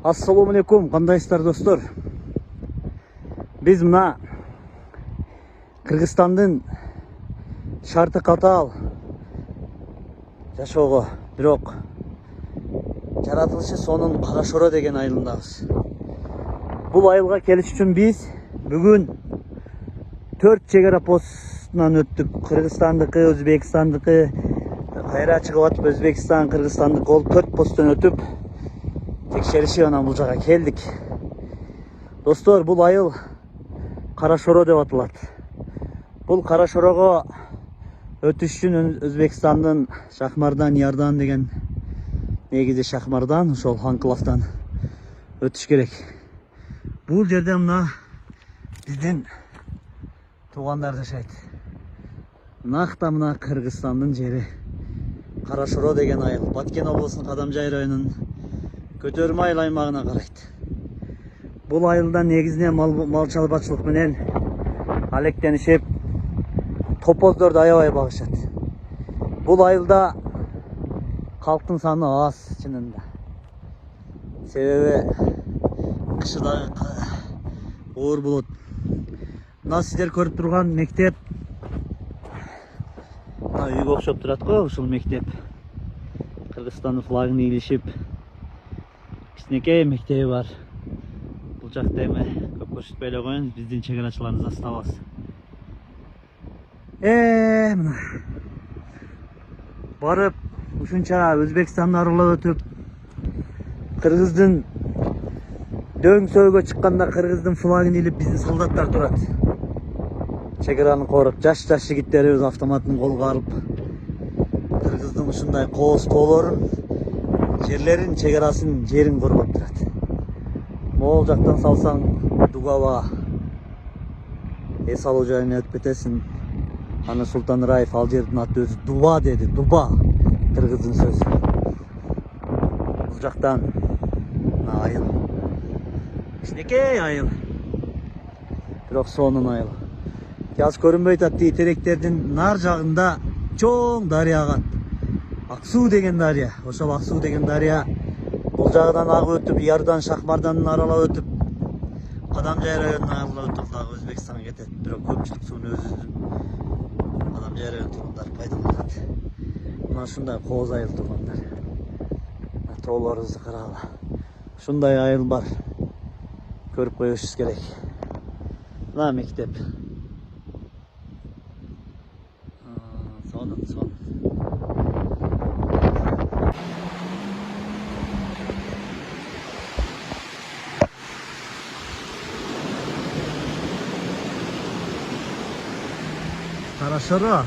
Assalamu alaikum, kandayсыздар достор? Biz mına Kırgızstandın şartı katал жашоого, бирок жаратылышы сонун Карашоро деген айылындабыз. Бул айылга келиш үчүн биз бүгүн 4 чегара постунан өттүк. Кыргызстандыкы, Өзбекстандыкы, кайра чыгып атып Өзбекстан, Кыргызстандыкы болуп 4 посттон өтүп текшеришип анан бул жака келдик. Достор, бул айыл Карашоро деп аталат. Бул Карашорого өтүш үчүн Өзбекстандын Шахмардан, Ярдан деген негизи Шахмардан, ошол анклавдан өтүш керек. Бул жерде мына биздин туугандар жашайт. Накта мына Кыргызстандын жери Карашоро деген айыл. Баткен облусунун Кадамжай районунун Көтөрмө айыл аймагына карайт. Бул айылда негизинен мал чарбачылык менен алектенишип топоздорду аябай багышат. Бул айылда калктын саны аз чынында. Себеби кышыда оор болот. Мына сиздер көрүп турган мектеп үйгө окшоп турат го, ушул мектеп. Кыргызстандын флагын ийилишип кичинекей мектеби бар. Бул жакта эми көп көрсөтпөй эле коеюн, биздин чегарачыларыбыз астабыз. Мына барып ушунча Өзбекстанды аралап өтүп Кыргыздын дөң сөөгө чыкканда Кыргыздын флагын ийилип биздин солдаттар турат. Чегараны коруп, жаш жигиттерибиз автоматын колго алып Кыргыздын ушундай кооз тоолорун, жерлерин, чегарасын, жерин коргоп турат. Могул жактан салсаң Дугава эс алуу жайына өтүп кетесиң. Аны Султан Раев ал жердин аты өзү Дуба деди. Дуба кыргыздын сөзү. Бул жактан айыл. Кичинекей айыл. Бирок сонун айыл. Жаз көрүнбөй атат, теректердин нар жагында чоң дарыя агат. Аксуу деген дарыя. Ошол Аксуу деген дарыя бул жагынан агып өтүп, Ярдан, Шахмардан аралап өтүп, Кадамжай районуна аралап өтүп дагы Өзбекстанга кетет. Бирок көпчүлүк сууну өзүбүздүн Кадамжай районунун тургундары пайдаланат. Мына ушундай кооз айыл тургундар. Тоолорубузду карагыла. Ушундай айыл бар. Көрүп коюшубуз керек. Мына мектеп. Сонун. Карашоро